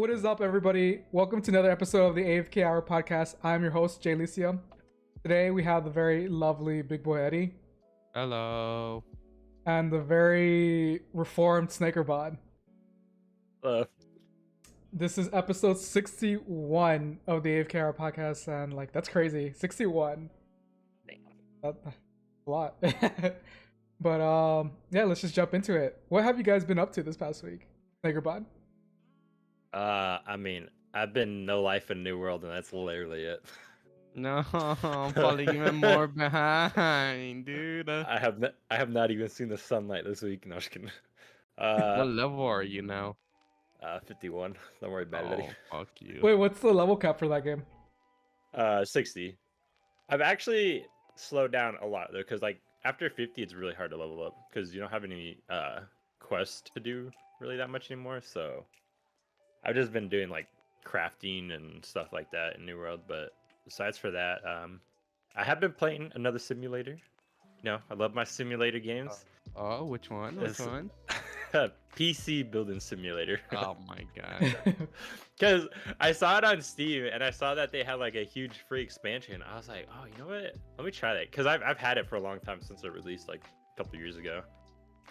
What is up, everybody? Welcome to another episode of the AFK Hour podcast. I'm your host, jlucio. Today we have the very lovely BigBoyEddie Hello. and the very reformed SnakierBod. Hello. This is episode 61 of the AFK Hour podcast, and that's crazy. 61. That's a lot. But yeah, let's just jump into it. What have you guys been up to this past week, SnakierBod? I've been no life in New World, and that's literally it. No, I'm falling even more behind, dude. I have not even seen the sunlight this week. No, I'm just kidding. What level are you now? 51. Don't worry about Oh, it. fuck you. Wait, what's the level cap for that game? 60. I've actually slowed down a lot though, because after 50, it's really hard to level up because you don't have any quests to do really that much anymore. So I've just been doing crafting and stuff like that in New World, but besides for that, I have been playing another simulator. I love my simulator games. Oh, which one? Which It's- one? PC building simulator. Oh my god. Because I saw it on Steam and I saw that they had a huge free expansion. I was like, oh, you know what? Let me try that. Because I've had it for a long time since it released a couple years ago.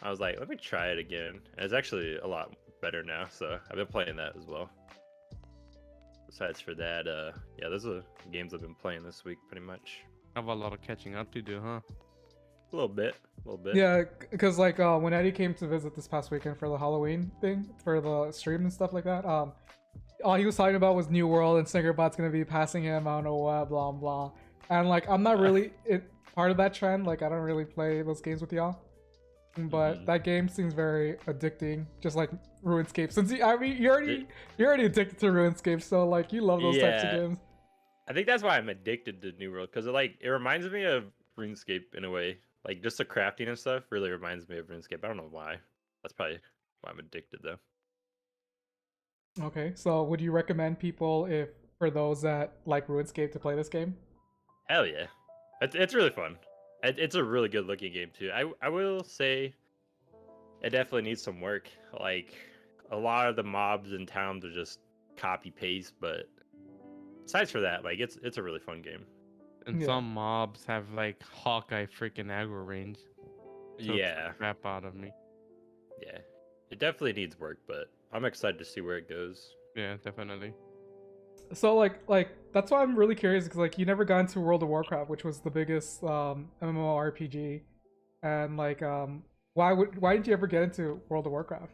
I was like, let me try it again. And it's actually a lot better now. So I've been playing that as well. Besides for that, yeah, those are the games I've been playing this week pretty much. I have a lot of catching up to do, huh? A little bit. Yeah, because when Eddie came to visit this past weekend for the Halloween thing, for the stream and stuff like that, all he was talking about was New World and SnakierBot's gonna be passing him, I don't know what, blah blah. And I'm not really part of that trend. I don't really play those games with y'all. But that game seems very addicting, just like RuneScape. Since you're already addicted to RuneScape, so you love those types of games. I think that's why I'm addicted to New World, because it reminds me of RuneScape in a way. Just the crafting and stuff really reminds me of RuneScape. I don't know why. That's probably why I'm addicted though. Okay, so would you recommend people, if for those that like RuneScape, to play this game? Hell yeah, it's really fun. It's a really good looking game too. I will say it definitely needs some work. A lot of the mobs in towns are just copy paste, but besides for that, it's a really fun game. And Yeah. some mobs have Hawkeye freaking aggro range. So Yeah, crap out of me. yeah, it definitely needs work, but I'm excited to see where it goes. Yeah, definitely. So that's why I'm really curious, because you never got into World of Warcraft, which was the biggest MMORPG, and why didn't you ever get into World of Warcraft?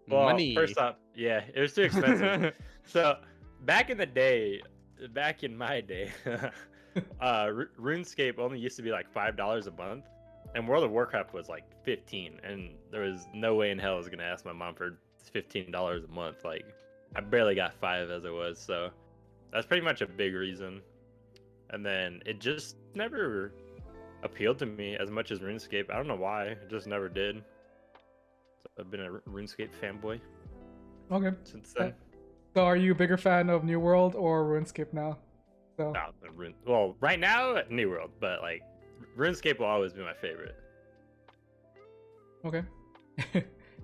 Well, Money. first off, yeah, it was too expensive. So back in my day, RuneScape only used to be $5 a month, and World of Warcraft was $15, and there was no way in hell I was gonna ask my mom for $15 a month. I barely got 5 as it was, so that's pretty much a big reason. And then it just never appealed to me as much as RuneScape. I don't know why, it just never did. So I've been a RuneScape fanboy Okay. since then. So are you a bigger fan of New World or RuneScape now? So Well, right now, New World, but RuneScape will always be my favorite. okay.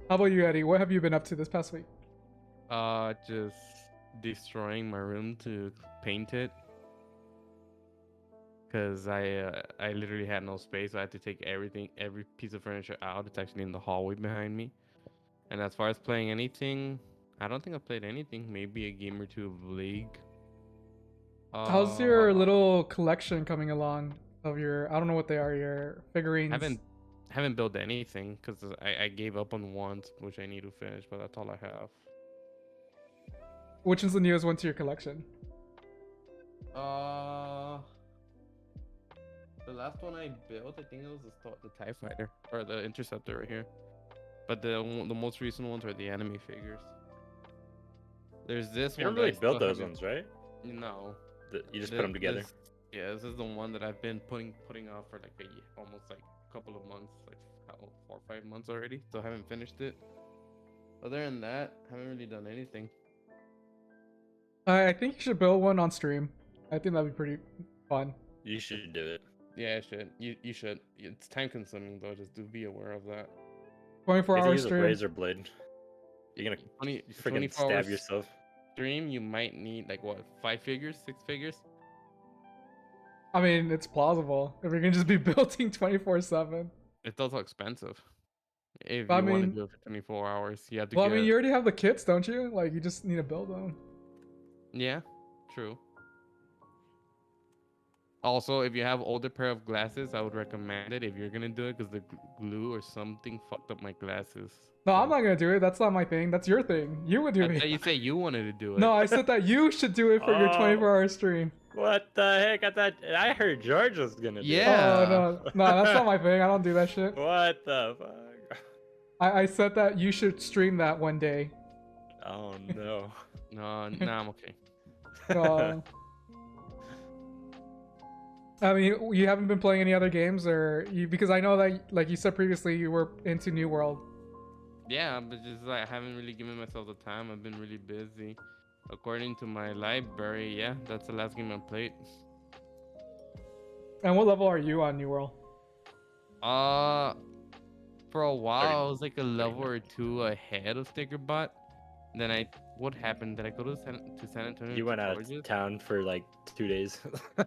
How about you, Eddie? What have you been up to this past week? Just destroying my room to paint it. Cause I literally had no space. I had to take every piece of furniture out. It's actually in the hallway behind me. And as far as playing anything, I don't think I played anything. Maybe a game or two of League. How's your little collection coming along of I don't know what they are, your figurines? Haven't built anything because I gave up on ones, which I need to finish, but that's all I have. Which is the newest one to your collection? The last one I built, I think it was the TIE Fighter or the Interceptor right here. But the most recent ones are the anime figures. There's this You one. don't really that I still build those haven't- ones, right? No. You just put them together. This is the one that I've been putting off for almost a couple of months, 4 or 5 months already. So I haven't finished it. Other than that, haven't really done anything. I think you should build one on stream. I think that'd be pretty fun. You should do it. Yeah, I should. You should. It's time consuming though. Just do be aware of that. 24 You have to hour use a stream. razor blade. You're gonna 20, freaking 24 stab hours yourself. stream, you might need like what, 5 figures, 6 figures? I mean, it's plausible if you're gonna just be building 24/7. It's also expensive. If I you want to mean, do it for 24 hours, you have to well, I get. mean, you already have the kits, don't you? Like, you just need to build them. Yeah, true. Also, if you have older pair of glasses, I would recommend it if you're gonna do it because the glue or something fucked up my glasses. No, I'm So- not gonna do it. That's not my thing. That's your thing. You would do I thought it. you said you wanted to do it. No, I said that you should do it for your Oh. 24-hour stream. What the heck? I heard George was gonna do it. Yeah. Oh no, that's not my thing. I don't do that shit. What the fuck? I said that you should stream that one day. Oh no. No, nah, I'm okay. Uh, I mean, you haven't been playing any other games, or you? Because I know that, like you said previously, you were into New World. Yeah, but just like I haven't really given myself the time. I've been really busy. According to my library, yeah, that's the last game I played. And what level are you on New World? For a while, 30, I was like a level or two ahead of SnakierBot. Then what happened? Did I go to San Antonio? You to went out Georgia? of town for like 2 days.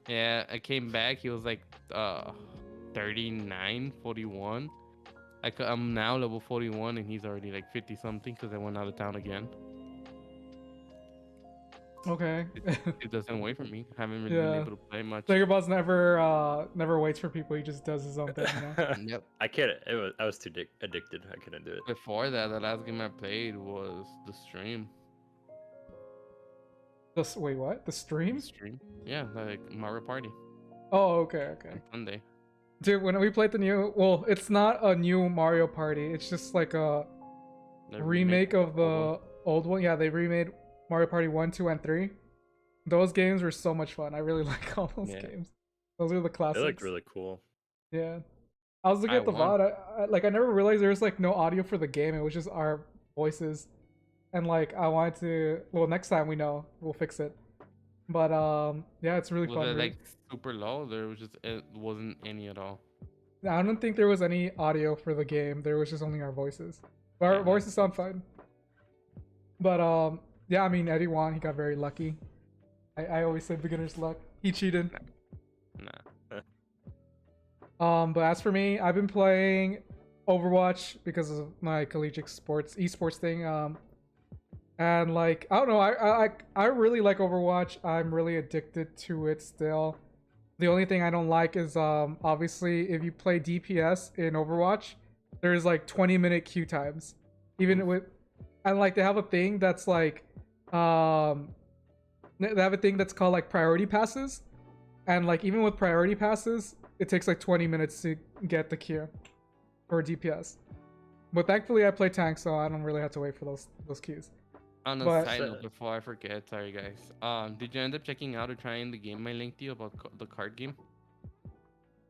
Yeah, I came back. He was like 39, 41. I'm now level 41, and he's already like 50 something because I went out of town again. Okay. It doesn't wait for me. I haven't really Yeah. been able to play much. SnakierBot's never waits for people. He just does his own thing. You know? Yep. I can't. I was too addicted. I couldn't do it. Before that, the last game I played was the stream. Wait, what? The stream? The stream? Yeah, like Mario Party Oh, okay, okay. on Sunday. Dude, when we played the new, well, it's not a new Mario Party. It's just like a The remake of the old the old one. Yeah, they remade Mario Party 1, 2, and 3. Those games were so much fun. I really like all those Yeah. games. Those are the They classics. looked really cool. Yeah. I was looking I at the won. VOD. I never realized there was like no audio for the game. It was just our voices. And like I wanted to, well, next time we'll fix it. But yeah, it's really Was fun. it like super low? It wasn't any at all. I don't think there was any audio for the game. There was just only our voices. But our Yeah. voices sound fine. But yeah, I mean Eddie won. He got very lucky. I always say beginner's luck. He cheated. Nah. But as for me, I've been playing Overwatch because of my collegiate esports thing. And like I don't know, I really like Overwatch. I'm really addicted to it still. The only thing I don't like is obviously if you play DPS in Overwatch, there's like 20-minute queue times. Even with, and like they have a thing that's like they have a thing that's called like priority passes. And like even with priority passes, it takes like 20 minutes to get the queue for DPS. But thankfully I play tank, so I don't really have to wait for those queues. On a But- side note, before I forget, sorry guys. Did you end up checking out or trying the game I linked you about the card game?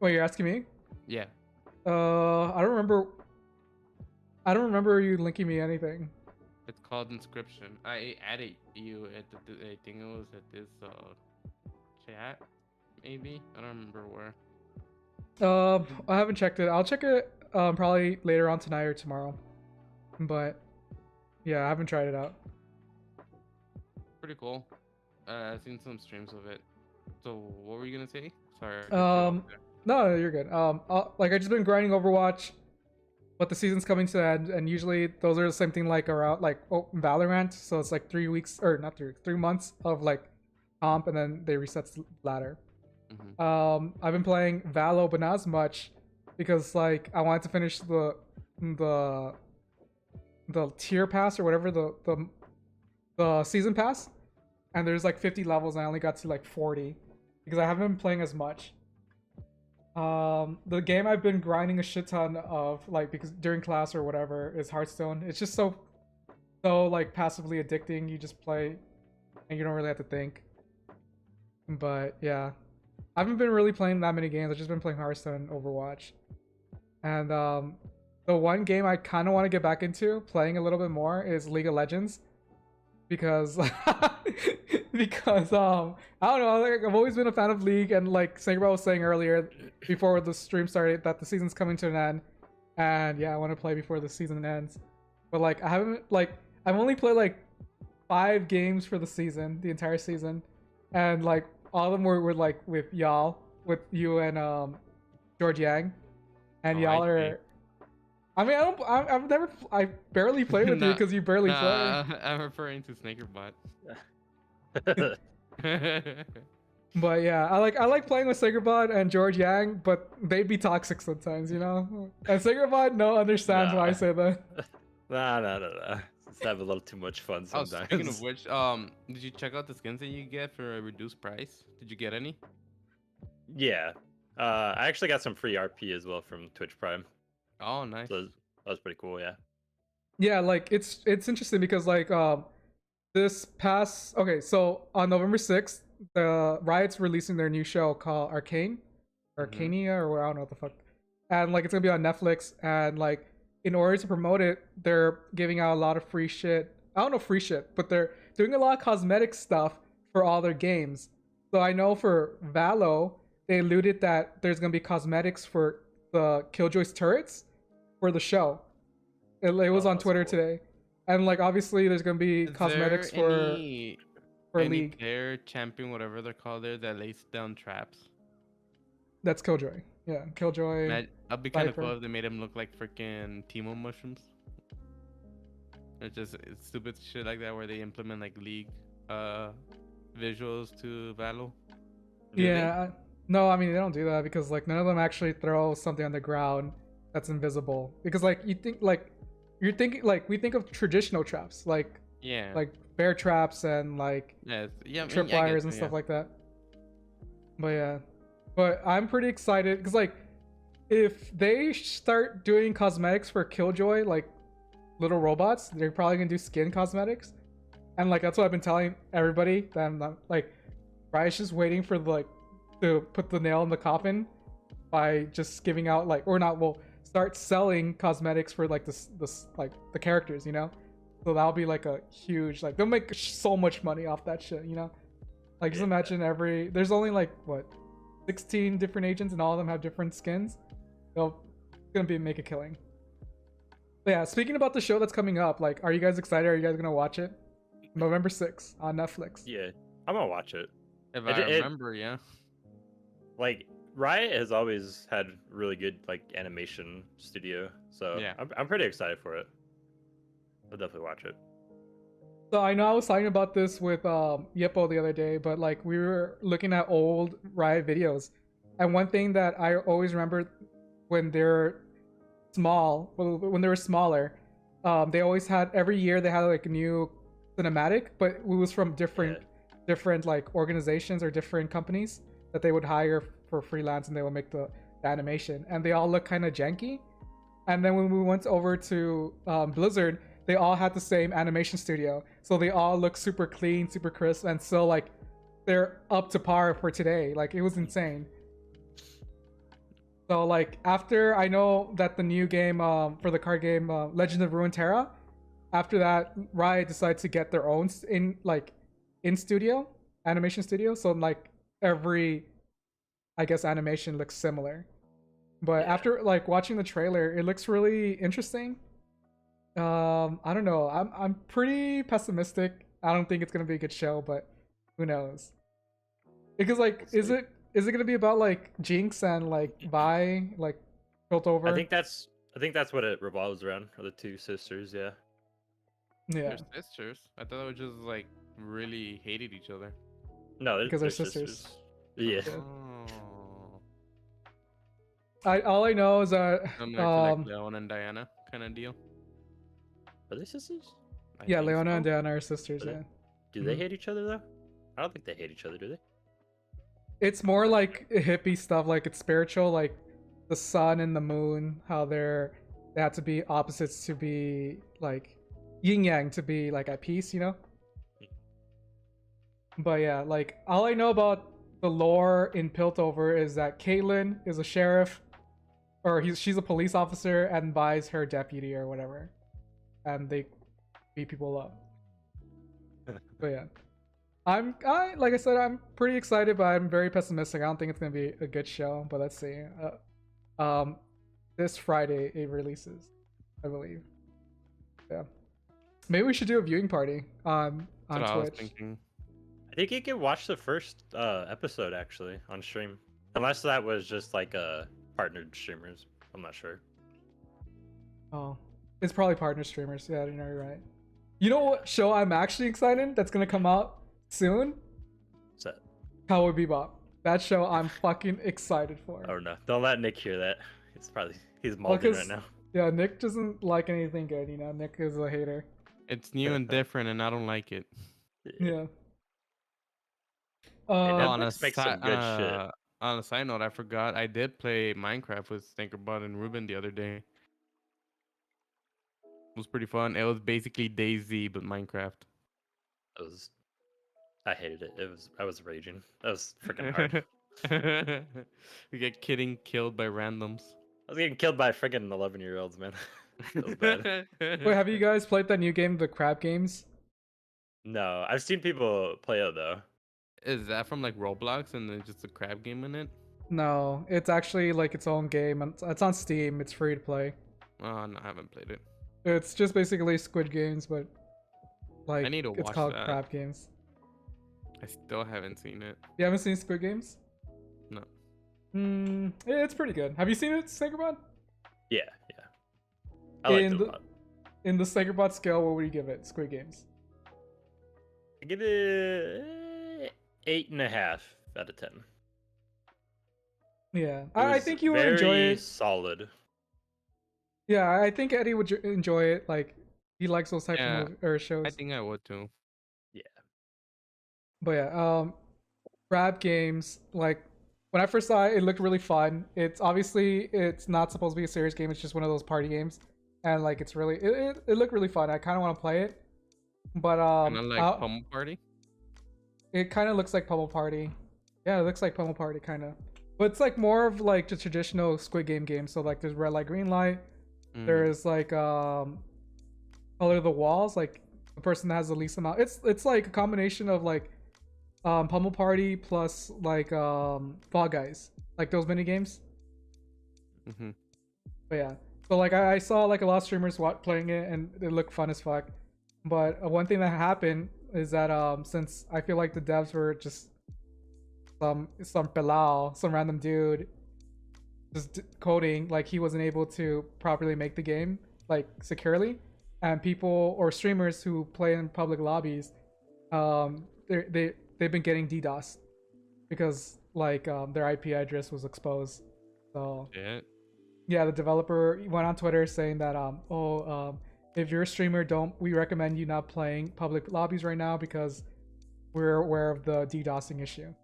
Wait, you're asking me? Yeah. I don't remember. I don't remember you linking me anything. It's called Inscription. I added you at I think it was at this chat, maybe. I don't remember where. I haven't checked it. I'll check it probably later on tonight or tomorrow. But yeah, I haven't tried it out. Pretty cool. I've seen some streams of it. So what were you gonna say? Sorry. I cut you off there. No, you're good. Like I just been grinding Overwatch, but the season's coming to the end, and usually those are the same thing like around like Valorant. So it's like 3 weeks or not 3 weeks, 3 months of like comp, and then they reset the ladder. Mhm. I've been playing Valo, but not as much because like I wanted to finish the tier pass or whatever the season pass, and there's like 50 levels, and I only got to like 40 because I haven't been playing as much. The game I've been grinding a shit ton of, like because during class or whatever, is Hearthstone. It's just so like passively addicting. You just play and you don't really have to think. But yeah, I haven't been really playing that many games. I've just been playing Hearthstone and Overwatch. And the one game I kind of want to get back into playing a little bit more is League of Legends. Because because I don't know, like, I've always been a fan of League, and like SnakierBod was saying earlier before the stream started that the season's coming to an end, and yeah, I want to play before the season ends. But like I haven't, like I've only played like 5 games for the season, the entire season, and like all of them were like with y'all, with you and George Yang, and Oh, y'all I see. are. I mean, I barely play with you Nah, because you barely play. I'm referring to SnakierBot. But yeah, I like playing with SnakierBod and George Yang, but they be toxic sometimes, you know. And SnakierBod no understands why I Nah. say that. Nah. Let's have a little too much fun Oh, sometimes. speaking of which, did you check out the skins that you get for a reduced price? Did you get any? Yeah. I actually got some free RP as well from Twitch Prime. Oh, nice. So that was pretty cool, yeah. Yeah, like it's interesting because like this past so on November 6th, the Riots releasing their new show called Arcane, Arcania, or I don't know what the fuck, and like it's gonna be on Netflix, and like in order to promote it, they're giving out a lot of free shit. I don't know free shit, but they're doing a lot of cosmetic stuff for all their games. So I know for Valo, they alluded that there's gonna be cosmetics for the Killjoy's turrets for the show. It was Oh, on that's Twitter cool. today, and like obviously there's gonna be Is cosmetics there for any League. player, champion, whatever they're called there, that lays down traps? That's Killjoy. Yeah, Killjoy. I'd be kind of Viper. cool if they made him look like freaking Timo mushrooms. It's stupid shit like that where they implement like League visuals to Valo. Do they? Yeah. No, I mean they don't do that because like none of them actually throw something on the ground that's invisible. Because like you're thinking like we think of traditional traps Yeah. like bear traps and like Yeah. Yeah. I mean, I get tripwires you, and stuff yeah. like that. But yeah, but I'm pretty excited because like if they start doing cosmetics for Killjoy, like little robots, they're probably gonna do skin cosmetics, and like that's what I've been telling everybody. That I'm not, like, Riot's just waiting for like to put the nail in the coffin by just giving out like or not. Well, start selling cosmetics for like this like the characters, you know. So that'll be like a huge like they'll make so much money off that shit, you know. Like just Yeah. imagine there's only like what 16 different agents and all of them have different skins. They'll gonna make a killing. But yeah, speaking about the show that's coming up, like, are you guys excited? Are you guys gonna watch it? November 6th on Netflix. Yeah. I'm gonna watch it. If It- I it- remember, yeah. Like Riot has always had really good like animation studio, so Yeah. I'm pretty excited for it. I'll definitely watch it. So I know I was talking about this with Yippo the other day, but like we were looking at old Riot videos, and one thing that I always remember when they're when they were smaller, they always had every year they had like a new cinematic, but it was from different like organizations or different companies that they would hire for freelance, and they would make the animation, and they all look kind of janky. And then when we went over to Blizzard, they all had the same animation studio, so they all look super clean, super crisp, and so like they're up to par for today. Like it was insane. So like after I know that the new game for the card game Legend of Runeterra, after that Riot decided to get their own in studio animation studio. So like every I guess animation looks similar. But Yeah. after like watching the trailer, it looks really interesting. I don't know. I'm pretty pessimistic. I don't think it's gonna be a good show, but who knows? Because like, is it gonna be about like Jinx and like Vi like built over? I think that's what it revolves around. Are the two sisters? Yeah. Yeah, They're sisters. I thought they were just like really hated each other. No, because they're sisters. Yeah. Yeah. Oh. All I know is that Similar to like Leon and Diana kind of deal. Are they sisters? I yeah, think Leona so. and Diana are sisters. Are they? Yeah, Do they Mhm. hate each other though? I don't think they hate each other, do they? it's more like hippie stuff. Like it's spiritual, like the sun and the moon. How they have to be opposites to be like yin yang to be like at peace, you know. But yeah, like all I know about the lore in Piltover is that Caitlyn is a sheriff, or she's a police officer and buys her deputy or whatever, and they beat people up. But yeah, I like I said, I'm pretty excited, but I'm very pessimistic. I don't think it's gonna be a good show. But let's see. This Friday it releases, I believe. Yeah. Maybe we should do a viewing party on That's what I was Twitch. thinking. I think you can watch the first episode actually on stream, unless that was just like partnered streamers. I'm not sure. Oh, it's probably partner streamers. Yeah, you're right. You know what show I'm actually excited that's gonna come out soon? What's that? Cowboy Bebop. That show I'm fucking excited for. Oh no! Don't let Nick hear that. He's mulking right 'cause- now. Yeah, Nick doesn't like anything good. You know, Nick is a hater. It's new and different, and I don't like it. Yeah. Netflix On makes some good shit. On a side note, I forgot I did play Minecraft with SnakierBod and Ruben the other day. It was pretty fun. It was basically DayZ but Minecraft. I hated it. I was raging. That was freaking hard. We get killed by randoms. I was getting killed by freaking 11-year-olds, man. That was bad. Wait, have you guys played that new game, the Crab Games? No, I've seen people play it though. Is that from like Roblox and there's just a crab game in it? No, it's actually like its own game. And it's on Steam. It's free to play. Oh, no, I haven't played it. It's just basically Squid Games, but like I need to it's watch called that. Crab Games. I still haven't seen it. You haven't seen Squid Games? No. Yeah, it's pretty good. Have you seen it, SnakierBot? Yeah. I liked it a the- lot. In the SnakierBot scale, what would you give it? Squid Games. I give it 8.5 out of 10. Yeah, It I was think you would enjoy very it. Solid. Yeah, I think Eddie would enjoy it. Like he likes those type Yeah, of or shows. I think I would too. Yeah. But yeah, Crab Games. Like when I first saw it, it looked really fun. It's obviously it's not supposed to be a serious game. It's just one of those party games, and like it's really it looked really fun. I kind of want to play it, but Kind of like Pummel Party. it kind of looks like Pummel Party. Yeah, it looks like Pummel Party kind of, but it's like more of like the traditional Squid Game. So like there's red light, green light. There's like color the walls, like the person that has the least amount. It's like a combination of like Pummel Party plus like Fall Guys, like those mini games. But yeah, so like I saw like a lot of streamers playing it and it looked fun as fuck. But one thing that happened is that since I feel like the devs were just some pelao, some random dude just coding, like he wasn't able to properly make the game like securely, and people or streamers who play in public lobbies, they've been getting DDoS because like their IP address was exposed. So yeah, the developer went on Twitter saying that if you're a streamer, we recommend you not playing public lobbies right now because we're aware of the DDoSing issue.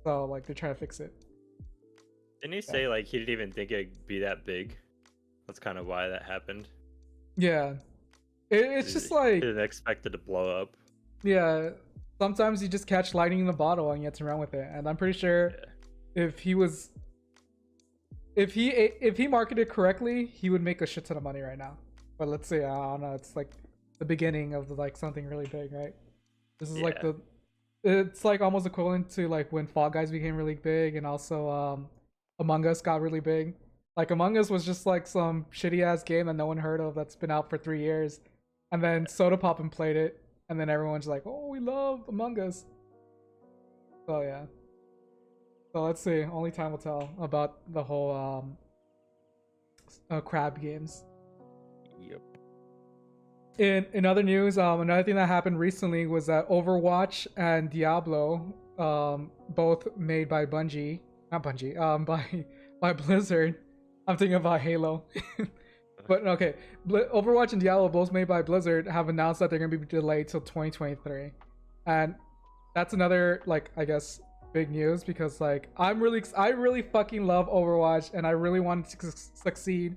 So like they're trying to fix it. Didn't he say like he didn't even think it'd be that big? That's kind of why that happened. Yeah, it's just like didn't expect it to blow up. Yeah, sometimes you just catch lightning in the bottle and you have to run with it. And I'm pretty sure if he marketed correctly, he would make a shit ton of money right now. But let's say I don't know, it's like the beginning of like something really big, right? This is like it's like almost equivalent to like when Fall Guys became really big and also Among Us got really big. Like Among Us was just like some shitty ass game that no one heard of that's been out for 3 years, and then Soda Poppin played it, and then everyone's like, "Oh, we love Among Us." So yeah. So let's see. Only time will tell about the whole crab games. Yep. In other news, another thing that happened recently was that Overwatch and Diablo, both made by Bungie, not Bungie, by Blizzard. I'm thinking about Halo. But okay, Overwatch and Diablo, both made by Blizzard, have announced that they're going to be delayed till 2023. And that's another, like, I guess, big news because, like, I really fucking love Overwatch and I really want it to succeed.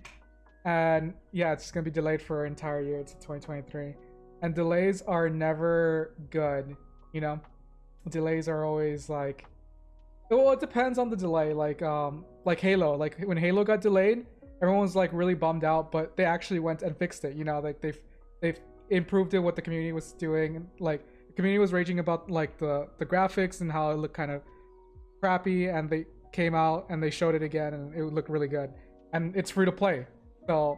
And yeah, it's just going to be delayed for an entire year to 2023. And delays are never good, you know? Delays are always like, well, it depends on the delay. Like Halo, like when Halo got delayed, everyone was like really bummed out, but they actually went and fixed it. You know, like they've improved it. What the community was doing, like the community was raging about like the graphics and how it looked kind of crappy, and they came out and they showed it again, and it looked really good. And it's free to play, so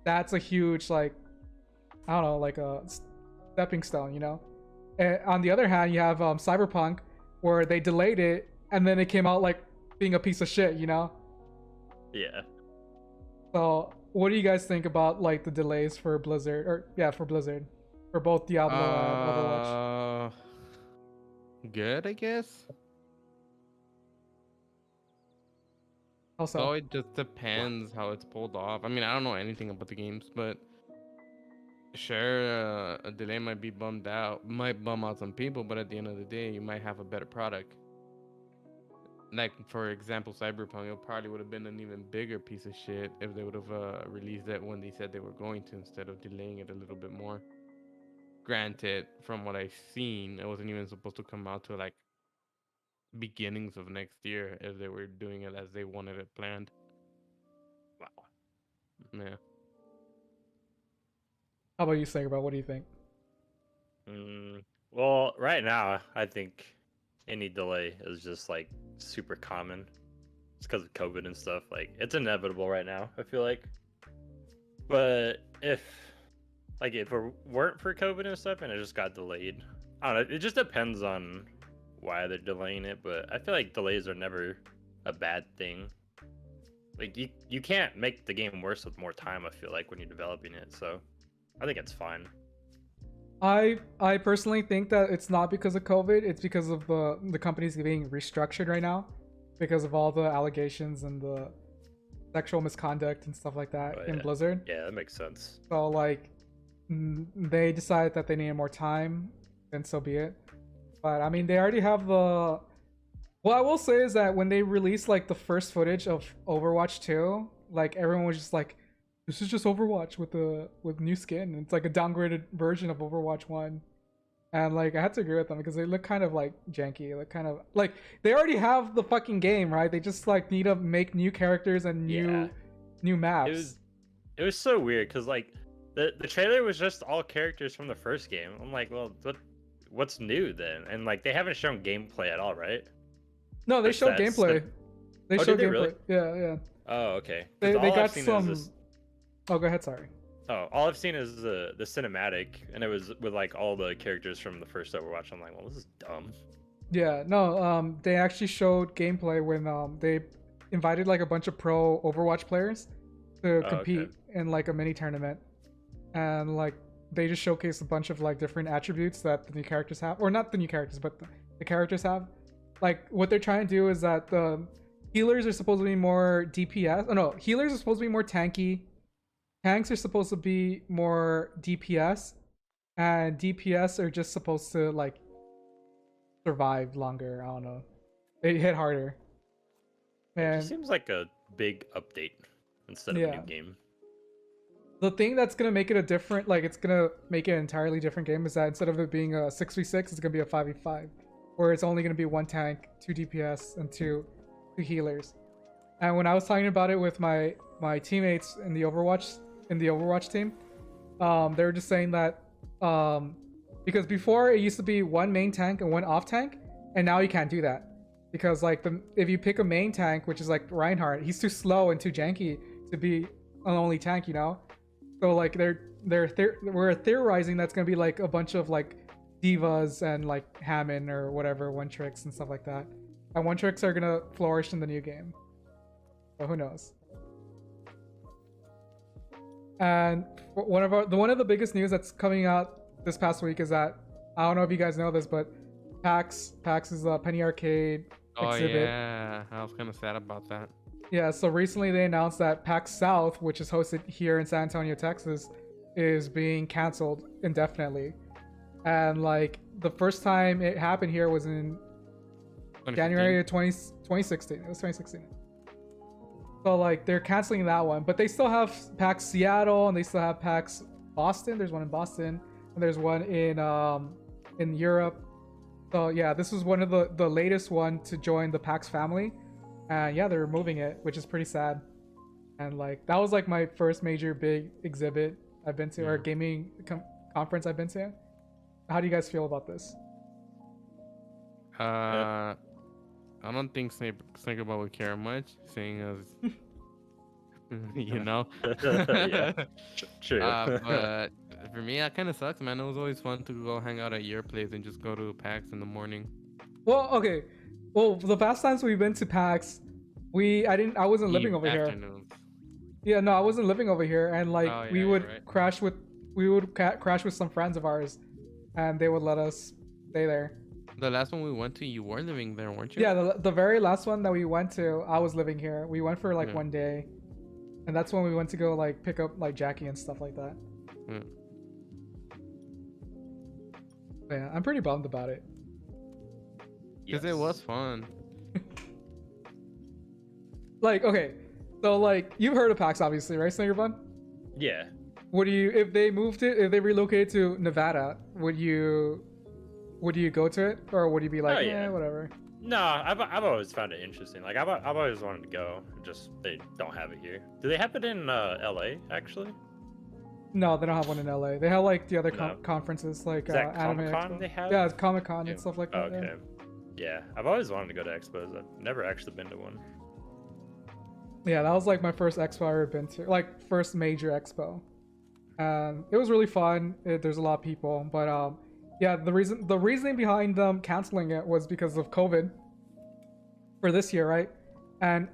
that's a huge like I don't know, like a stepping stone, you know. And on the other hand, you have Cyberpunk, where they delayed it and then it came out like being a piece of shit, you know. Yeah. So, what do you guys think about like the delays for Blizzard, or yeah, for Blizzard, for both Diablo and Overwatch? Good, I guess. Also, So it just depends how it's pulled off. I mean, I don't know anything about the games, but sure, a delay might bum out some people, but at the end of the day, you might have a better product. Like, for example, Cyberpunk, it probably would have been an even bigger piece of shit if they would have released it when they said they were going to, instead of delaying it a little bit more. Granted, from what I've seen, it wasn't even supposed to come out to like beginnings of next year if they were doing it as they wanted it planned. Wow. Yeah. how about you, Snakebot? What do you think? Well, right now, I think any delay is just like super common. It's because of COVID and stuff. Like, it's inevitable right now, I feel like. But if it weren't for COVID and stuff and it just got delayed, I don't know. It just depends on why they're delaying it. But I feel like delays are never a bad thing. Like, you can't make the game worse with more time, I feel like, when you're developing it. So I think it's fine. I personally think that it's not because of COVID. It's because of the companies being restructured right now, because of all the allegations and the sexual misconduct and stuff like that in Blizzard. Yeah, that makes sense. So like, they decided that they needed more time, then so be it. But I mean, they already have the. What I will say is that when they released like the first footage of Overwatch 2, like everyone was just like, "This is just Overwatch with new skin." And it's like a downgraded version of Overwatch 1. And like I had to agree with them because they look kind of like janky, like kind of like they already have the fucking game, right? They just like need to make new characters and new maps. It was so weird because like the trailer was just all characters from the first game. I'm like, well, what's new then? And like they haven't shown gameplay at all, right? No, they showed gameplay. They showed gameplay. Really? Yeah, yeah. Oh, okay. They got some. Oh, go ahead. Sorry. Oh, all I've seen is the cinematic, and it was with like all the characters from the first Overwatch. I'm like, well, this is dumb. Yeah, no. They actually showed gameplay when they invited like a bunch of pro Overwatch players to compete in like a mini tournament, and like they just showcased a bunch of like different attributes that the new characters have, or not the new characters, but the characters have. Like what they're trying to do is that the healers are supposed to be more DPS. Oh no, healers are supposed to be more tanky. Tanks are supposed to be more DPS, and DPS are just supposed to like survive longer. I don't know. They hit harder. And it seems like a big update instead of a new game. The thing that's gonna make it a different, like it's gonna make it an entirely different game, is that instead of it being a 6v6, it's gonna be a 5v5, where it's only gonna be 1 tank, 2 DPS, and two healers. And when I was talking about it with my teammates in the Overwatch team, they were just saying that because before it used to be 1 main tank and 1 off tank, and now you can't do that because like if you pick a main tank, which is like Reinhardt, he's too slow and too janky to be an only tank, you know. So like we're theorizing that's gonna be like a bunch of like divas and like Hammond or whatever, one tricks and stuff like that. And one tricks are gonna flourish in the new game. So who knows? And one of the biggest news that's coming out this past week is that, I don't know if you guys know this, but Pax is a Penny Arcade exhibit. Oh yeah, I was kind of sad about that. Yeah, so recently they announced that Pax South, which is hosted here in San Antonio, Texas, is being canceled indefinitely. And like the first time it happened here was in January of 2016. It was 2016. So like they're canceling that one, but they still have PAX Seattle and they still have PAX Boston. There's one in Boston and there's one in Europe. So yeah, this was one of the latest one to join the PAX family. And yeah, they're removing it, which is pretty sad. And like that was like my first major big exhibit I've been to, or gaming conference I've been to. How do you guys feel about this? I don't think SnakierBod would care much, seeing as you know. Yeah, true. But for me, that kind of sucks, man. It was always fun to go hang out at your place and just go to PAX in the morning. Well, okay. Well, the past times we've been to PAX, I wasn't living over here. Afternoons. Yeah, no, I wasn't living over here, and like Oh yeah, we you're would right. crash with some friends of ours, and they would let us stay there. The last one we went to, you were living there, weren't you? Yeah, the very last one that we went to, I was living here. We went for like Yeah. 1 day, and that's when we went to go like pick up like Jackie and stuff like that. Yeah. But yeah, I'm pretty bummed about it. Because it was fun. Like, okay, so like you've heard of PAX obviously, right, SnakierBod? Yeah. Would you, if they relocated to Nevada, would you go to it, or would you be like, Oh, yeah. whatever? No, I've always found it interesting. Like I've always wanted to go. Just they don't have it here. Do they have it in L.A. actually? No, they don't have one in LA. They have like the other No. conferences, like Is that Anime Comic-Con Expo. they have? Yeah, it's Comic Con Yeah. and stuff like Oh, that. okay. Yeah, I've always wanted to go to expos. I've never actually been to one. Yeah, that was like my first expo I ever been to, like first major expo, and it was really fun. There's a lot of people, but yeah, the reasoning behind them canceling it was because of COVID for this year, right? And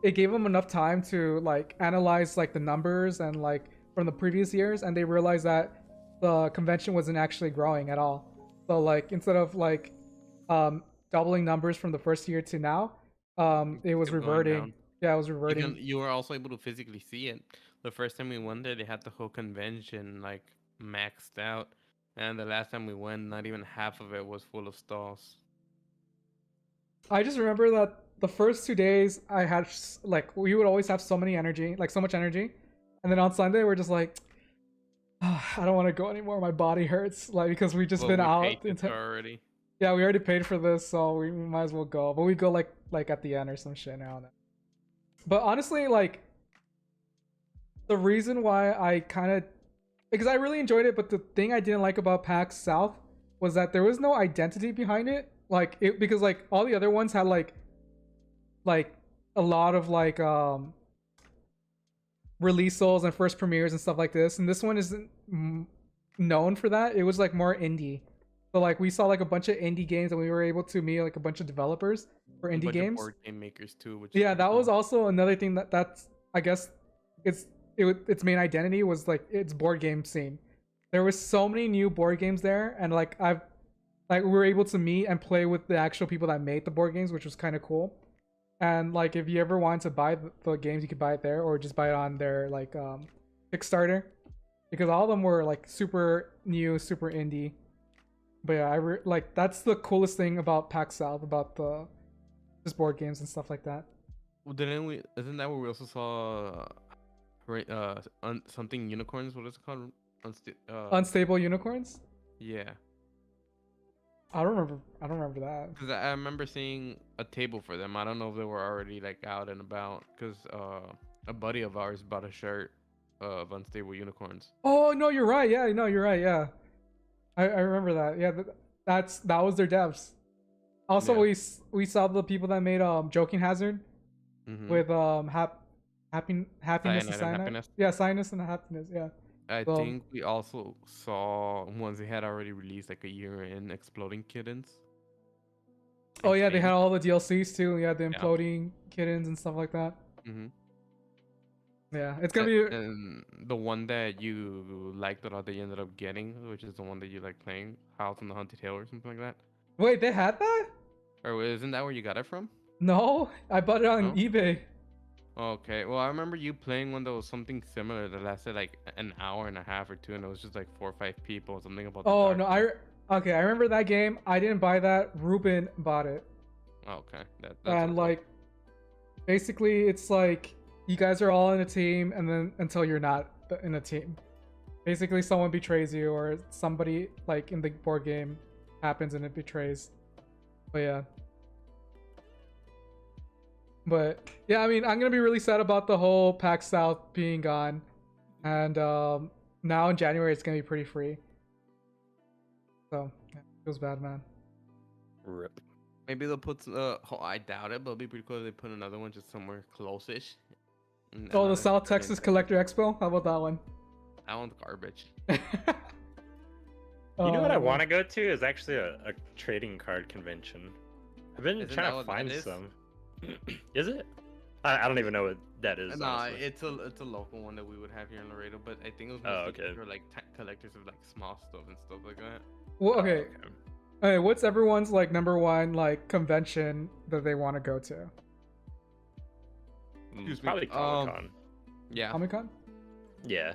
it gave them enough time to like analyze like the numbers and like from the previous years, and they realized that the convention wasn't actually growing at all. So like instead of like doubling numbers from the first year to now, it was Kept going reverting. down. Yeah, it was reverting. You were also able to physically see it. The first time we went there, they had the whole convention like maxed out, and the last time we went, not even half of it was full of stalls. I just remember that the first 2 days I had like we would always have so much energy, and then on Sunday we're just like, I don't want to go anymore. My body hurts, like because we just Well, been we out. paid this already. Yeah, we already paid for this, so we might as well go. But we go like at the end or some shit now. But honestly, like the reason why I kind of, because I really enjoyed it, but the thing I didn't like about PAX South was that there was no identity behind it. Like it, because like all the other ones had like a lot of like releases and first premieres and stuff like this, and this one isn't known for that. It was like more indie. So like we saw like a bunch of indie games, and we were able to meet like a bunch of developers for indie Bunch of games. board game makers too. Which Yeah, is that cool. was also another thing that's I guess its main identity was like its board game scene. There was so many new board games there, and like we were able to meet and play with the actual people that made the board games, which was kind of cool. And like if you ever wanted to buy the games, you could buy it there or just buy it on their like Kickstarter, because all of them were like super new, super indie. But yeah, like that's the coolest thing about PAX South, about the just board games and stuff like that. Well, isn't that where we also saw something unicorns? What is it called? Unstable unicorns? Yeah. I don't remember that. Because I remember seeing a table for them. I don't know if they were already like out and about. Because a buddy of ours bought a shirt of Unstable Unicorns. Oh no, you're right. Yeah, no, you're right. Yeah, I remember that. Yeah, that was their devs. Also, Yeah. we saw the people that made Joking Hazard Mhm. with happiness Cyanide and and cyanide. happiness. Yeah, cyanus and happiness. Yeah. I So- think we also saw ones they had already released like a year in, Exploding Kittens. Oh yeah, they Insane. had all the DLCs too. Yeah, the imploding kittens and stuff like that. Mhm. Yeah, it's gonna be. And the one that you liked a lot that you ended up getting, which is the one that you like playing, House on the Haunted Hill or something like that. Wait, they had that? Or isn't that where you got it from? No, I bought it on No? eBay. Okay, well, I remember you playing one that was something similar that lasted like an hour and a half or two, and it was just like 4 or 5 people, something about the Oh dark no, side. okay, I remember that game. I didn't buy that. Ruben bought it. Okay, that's And what it like basically it's like you guys are all in a team, and then until you're not in a team, basically someone betrays you, or somebody like in the board game happens and it betrays. But yeah, I mean, I'm gonna be really sad about the whole PAX South being gone, and now in January it's gonna be pretty free, so yeah, it feels bad, man. Rip. Maybe they'll put I doubt it, but it'd be pretty cool if they put another one just somewhere close-ish Oh, No, the South it's Texas brilliant. Collector Expo. How about that one? That one's garbage. You know what I Um, want to go to is actually a trading card convention. I've been Isn't trying that to what that find is? some. Is it? I don't even know what that is. No, honestly. it's a local one that we would have here in Laredo, but I think it was Oh, mostly okay. for like collectors of like small stuff and stuff like that. Well, Oh, okay. Okay, what's everyone's like number one like convention that they want to go to? Excuse me, Probably Comic Con. Yeah, Comic Con? Yeah.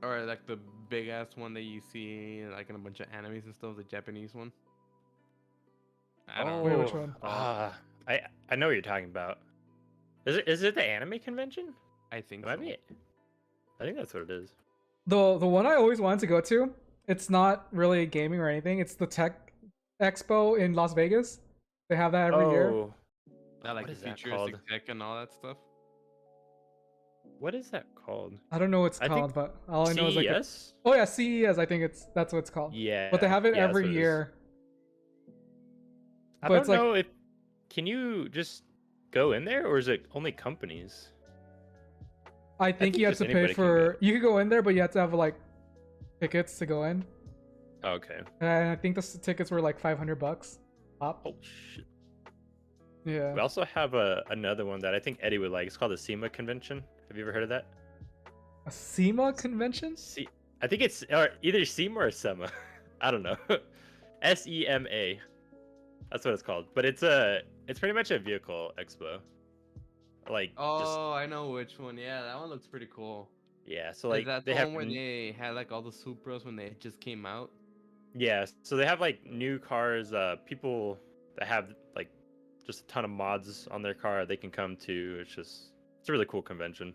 or like the big ass one that you see like in a bunch of animes and stuff, the Japanese one. I don't Wait, know. which one? I know what you're talking about. Is it the anime convention? I think It might so. be. I think that's what it is. The one I always wanted to go to, it's not really gaming or anything. It's the Tech Expo in Las Vegas. They have that every year. Oh, I like What the is that futuristic called? tech and all that stuff. what is that called? I don't know what it's I think called, but all I know is like CES? oh yeah, CES. I think that's what it's called. Yeah. But they have it yeah, that's every what it is. year. I But don't it's like- know if can you just go in there or is it only companies? I think think you have just to pay anybody can for. go. You could go in there, but you have to have like tickets to go in. Okay. And I think the tickets were like $500 up. Oh shit. Yeah. We also have another one that I think Eddie would like. It's called the SEMA convention. Have you ever heard of that? A SEMA convention? I think it's either SEMA or SEMA. I don't know. SEMA. That's what it's called. But it's pretty much a vehicle expo. Like Oh, I know which one. Yeah, that one looks pretty cool. yeah, so Is like that they the have one where they had like all the Supras when they just came out? yeah, so they have like new cars, people that have like just a ton of mods on their car they can come to. It's a really cool convention.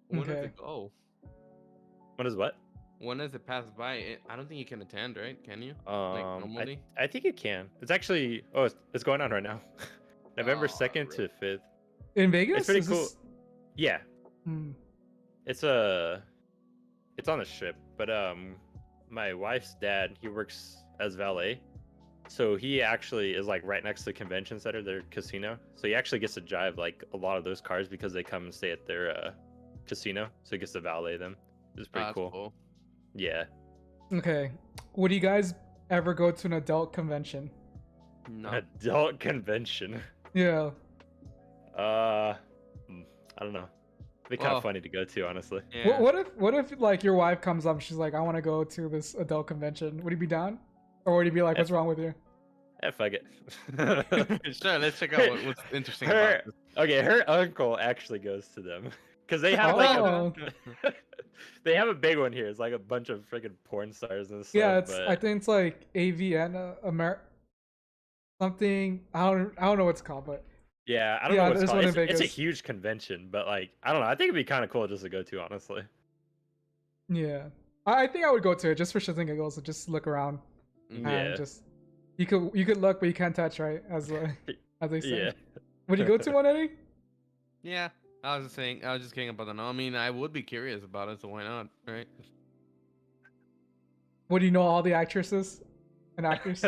When does Okay. it go? What is what? When does it pass by? I don't think you can attend, right? Can you? Like normally? I think it can. It's actually it's going on right now. November Oh, 2nd to really? 5th. In Vegas? It's pretty Is cool. this- Yeah, Hmm. it's on the strip, but my wife's dad, he works as valet. So he actually is like right next to the convention center, their casino. So he actually gets to drive like a lot of those cars because they come and stay at their casino. So he gets to valet them. It's pretty That's cool. Yeah. Okay. Would you guys ever go to an adult convention? No. Adult convention. Yeah. I don't know. It'd be kind Well, of funny to go to, honestly. Yeah. What if like your wife comes up and she's like, I want to go to this adult convention? Would you be down? Or would you be like, what's wrong with you? Fuck it. Sure, let's check out what's interesting her, about this. okay, her uncle actually goes to them because they have like Oh. they have a big one here. It's like a bunch of freaking porn stars and stuff. Yeah, it's but I think it's like AVN something. I don't know what it's called, but yeah, I don't yeah, know what it's there's called. one in It's a Vegas. huge convention, but like I don't know. I think it'd be kind of cool just to go to, honestly. yeah. I think I would go to it just for shits and giggles, just look around Mhm. and Yeah. just you could look, but you can't touch, right? As they say. Yeah. Would you go to one, Eddie? Yeah, I was just kidding about that. No, I mean, I would be curious about it, so why not, right? Would you know all the actresses and actors?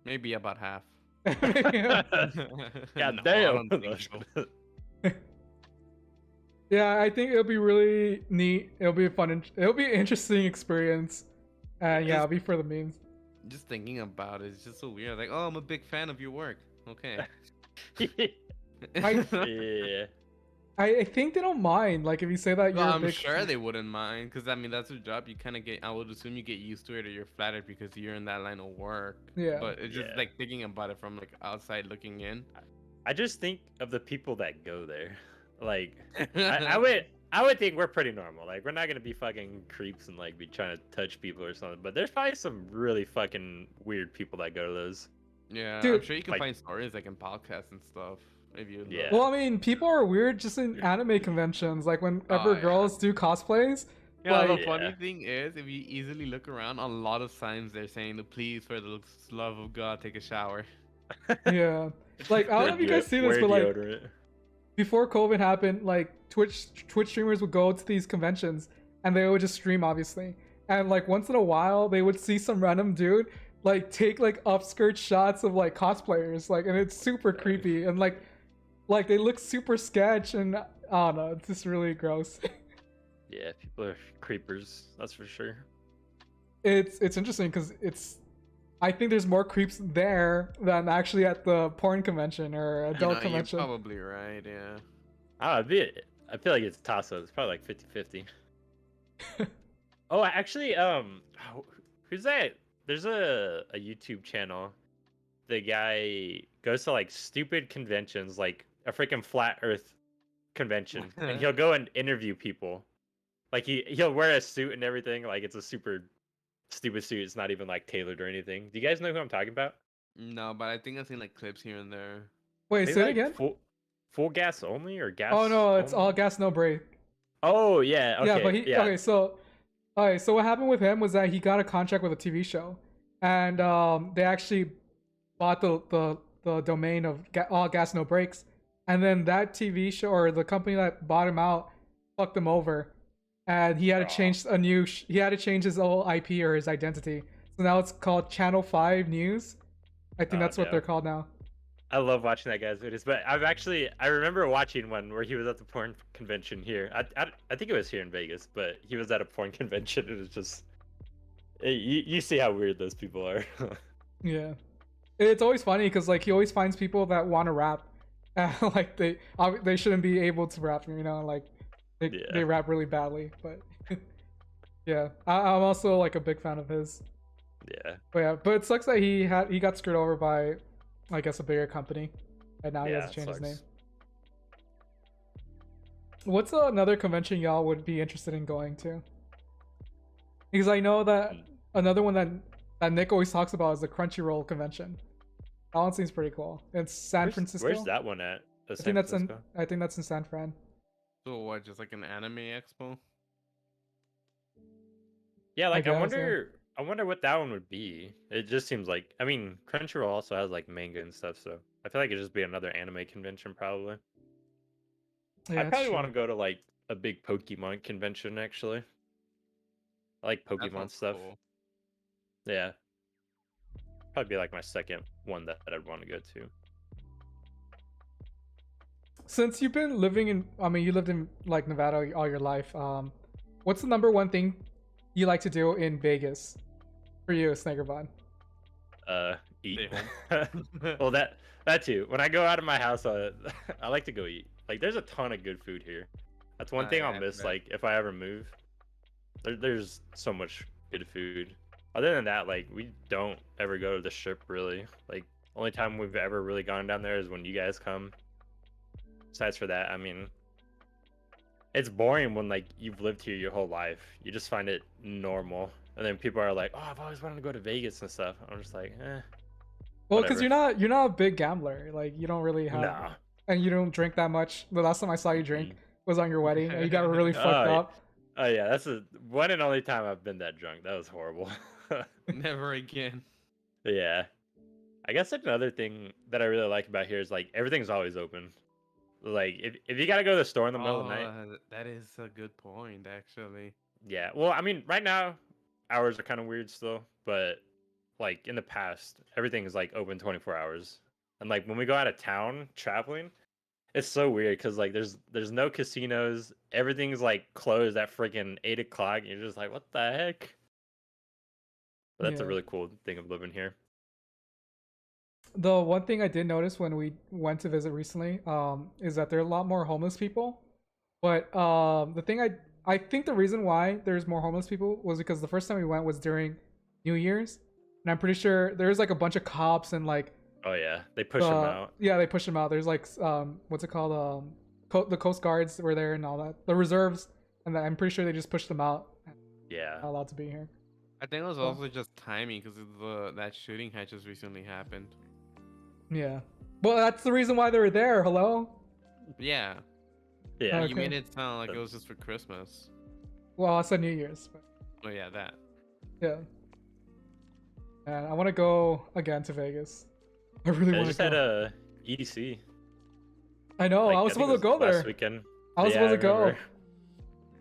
Maybe about half. God No, I damn. don't think so. Yeah, I think it'll be really neat. It'll be it'll be an interesting experience. And yeah, it'll be for the memes. Just thinking about it, it's just so weird. Like, oh, I'm a big fan of your work. Okay. Yeah. I think they don't mind. Like if you say that you're Well, a I'm big sure they wouldn't mind, because I mean that's your job. You kind of get. I would assume you get used to it, or you're flattered because you're in that line of work. Yeah. But it's just Yeah. like thinking about it from like outside looking in. I just think of the people that go there. Like I would think we're pretty normal. Like we're not gonna be fucking creeps and like be trying to touch people or something. But there's probably some really fucking weird people that go to those. Yeah, I'm Dude, sure you can like- find stories like in podcasts and stuff. If you Yeah. Well, I mean, people are weird just in anime conventions. Like whenever yeah. girls do cosplays. Yeah, the Like- funny Yeah. thing is, if you easily look around, a lot of signs they're saying, to "Please, for the love of God, take a shower." Yeah. Like I don't know if you guys see this, Wear but like deodorant. before COVID happened, like Twitch streamers would go to these conventions and they would just stream, obviously. And like once in a while, they would see some random dude like take like upskirt shots of like cosplayers, like, and it's super creepy and like they look super sketch. And I don't know. It's just really gross. Yeah, people are creepers. That's for sure. It's interesting because I think there's more creeps there than actually at the porn convention or adult convention. You're probably right. Yeah. I feel like it's a toss-up. It's probably like 50-50. Oh, actually, who's that? There's a YouTube channel. The guy goes to like stupid conventions, like a freaking flat Earth convention, and he'll go and interview people. Like he'll wear a suit and everything. Like it's a super stupid suit. It's not even like tailored or anything. Do you guys know who I'm talking about? No, but I think I've seen like clips here and there. Wait, Maybe, say it like, again. Full gas only or gas? Oh no, it's only? all gas, no break. Oh yeah. Okay. Yeah, but okay. So, alright. So what happened with him was that he got a contract with a TV show, and they actually bought the domain of all gas, no breaks, and then that TV show or the company that bought him out fucked him over, and he had to change he had to change his whole IP or his identity. So now it's called Channel 5 News. I think that's what they're called now. I love watching that guy's videos, but I remember watching one where he was at the porn convention here. I think it was here in Vegas, but he was at a porn convention. It was just, you see how weird those people are. Yeah, it's always funny because like he always finds people that want to rap, like they shouldn't be able to rap, you know, like they rap really badly. But yeah, I'm also like a big fan of his. Yeah. But it sucks that he got screwed over by, I guess, a bigger company, and now he has to change his name. What's another convention y'all would be interested in going to? Because I know that another one that Nick always talks about is the Crunchyroll Convention. That one seems pretty cool. It's San Francisco. Where's that one at? I think that's in San Fran. So what? Just like an anime expo? Yeah, like I wonder what that one would be. It just seems like, I mean, Crunchyroll also has like manga and stuff, so I feel like it'd just be another anime convention probably. Yeah, I probably want to go to like a big Pokemon convention actually. I like Pokemon stuff. Cool. Yeah. Probably be like my second one that I'd want to go to. Since you've been living in, I mean, you lived in like Nevada all your life. What's the number one thing you like to do in Vegas for you, SnakierBod? Eat. Well, that too. When I go out of my house, I like to go eat. Like, there's a ton of good food here. That's one thing I'll miss. Like, if I ever move, there's so much good food. Other than that, like, we don't ever go to the strip really. Like, only time we've ever really gone down there is when you guys come. Besides for that, I mean, it's boring when like you've lived here your whole life. You just find it normal, and then people are like, "Oh, I've always wanted to go to Vegas and stuff." I'm just like, eh. Well, because you're not a big gambler. Like you don't really have, Nah. And you don't drink that much. The last time I saw you drink was on your wedding, and you got really fucked up. Oh yeah, that's the one and only time I've been that drunk. That was horrible. Never again. Yeah, I guess that's another thing that I really like about here is like everything's always open. Like if you gotta go to the store in the middle of the night, that is a good point actually. Yeah, well, I mean, right now hours are kind of weird still, but like in the past, everything is like open 24 hours. And like when we go out of town traveling, it's so weird because like there's no casinos. Everything's like closed at freaking 8 o'clock. And you're just like, what the heck? But that's a really cool thing of living here. The one thing I did notice when we went to visit recently, is that there are a lot more homeless people. But the thing I think the reason why there's more homeless people was because the first time we went was during New Year's, and I'm pretty sure there's like a bunch of cops and like. Oh yeah, they push them out. Yeah, they push them out. There's like what's it called? The Coast Guards were there and all that. The reserves, and I'm pretty sure they just pushed them out. Yeah. Not allowed to be here. I think it was also just timing because that shooting had just recently happened. Yeah. Well, that's the reason why they were there. Hello. Yeah. Yeah. You made it sound like it was just for Christmas. Well, I said New Year's. But... Oh yeah, that. Yeah. And I want to go again to Vegas. I really want to go. I just had a EDC. I know. I was supposed to go there. Last weekend. I was supposed to go.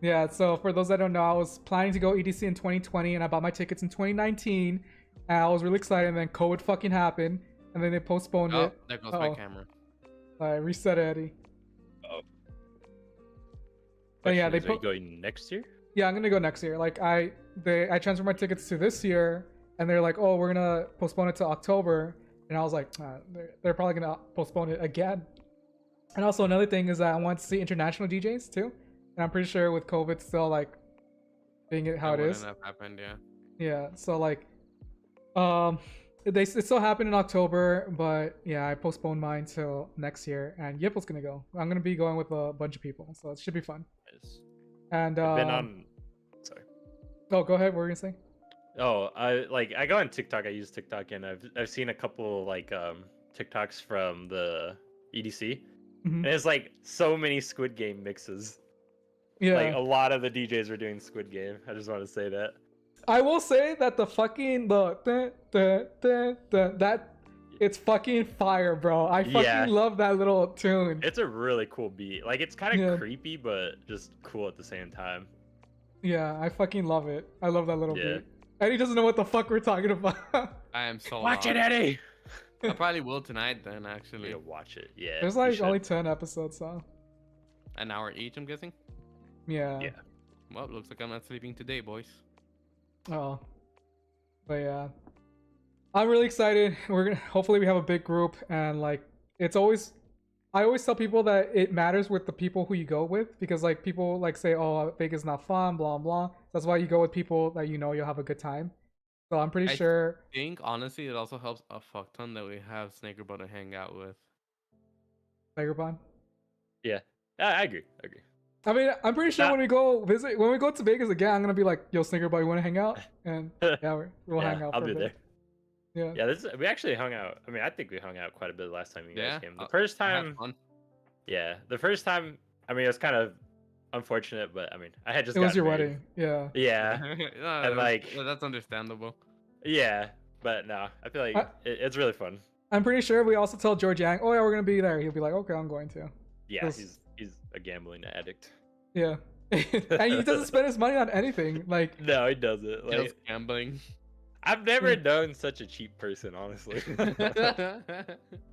Yeah. So for those that don't know, I was planning to go EDC in 2020, and I bought my tickets in 2019, and I was really excited. And then COVID fucking happened, and then they postponed it. There goes my camera. All right, reset it, Eddie. Oh. But yeah, Question they is, are you put. going next year? Yeah, I'm gonna go next year. Like I transferred my tickets to this year, and they're like, oh, we're gonna postpone it to October, and I was like, they're probably gonna postpone it again. And also another thing is that I want to see international DJs too, and I'm pretty sure with COVID still like being it how That it wouldn't is. have happened, yeah. Yeah, so like, it still happened in October, but yeah, I postponed mine till next year, and Yip was gonna go. I'm gonna be going with a bunch of people, so it should be fun. Yes. And I've been on. Sorry. oh, go ahead. What were you gonna say? Oh, I go on TikTok. I use TikTok, and I've seen a couple like TikToks from the EDC, Mhm. and it's like so many Squid Game mixes. Yeah, Like a lot of the DJs were doing Squid Game. I just want to say that. I will say that the fucking that it's fucking fire, bro. I fucking Yeah. love that little tune. It's a really cool beat. Like it's kind of Yeah. creepy, but just cool at the same time. Yeah, I fucking love it. I love that little Yeah. beat. Eddie doesn't know what the fuck we're talking about. I am so Watch it, lost. Eddie. I probably will tonight then, actually. Yeah, watch it. Yeah. There's you like should. only 10 episodes, so An hour each, I'm guessing. yeah. Yeah. Well, looks like I'm not sleeping today, boys. Oh, but yeah, I'm really excited. We're gonna hopefully we have a big group, and like it's always, I always tell people that it matters with the people who you go with, because like people like say, oh, Vegas is not fun, blah blah. That's why you go with people that you know you'll have a good time. So I'm pretty I sure. think honestly, it also helps a fuck ton that we have SnakierBod to hang out with. Vagabond. Yeah. I agree. I agree. I mean, I'm pretty sure Not- when we go to Vegas again, I'm gonna be like, yo, Snickerbot, you want to hang out? And yeah, we'll Yeah, hang out. I'll for be a there. bit. Yeah. Yeah, we actually hung out. I mean, I think we hung out quite a bit last time you Yeah, guys came. The first I had time, fun. yeah, the first time. I mean, it was kind of unfortunate, but I mean, I had just. It was gotten your married. wedding. Yeah. Yeah, No, and like, that's understandable. yeah, but no, I feel like it's really fun. I'm pretty sure we also tell George Yang, oh yeah, we're gonna be there. He'll be like, okay, I'm going to. Yeah, Yes. he's a gambling addict. Yeah. And he doesn't spend his money on anything. Like, No, he doesn't. Like, Just gambling. I've never known such a cheap person, honestly.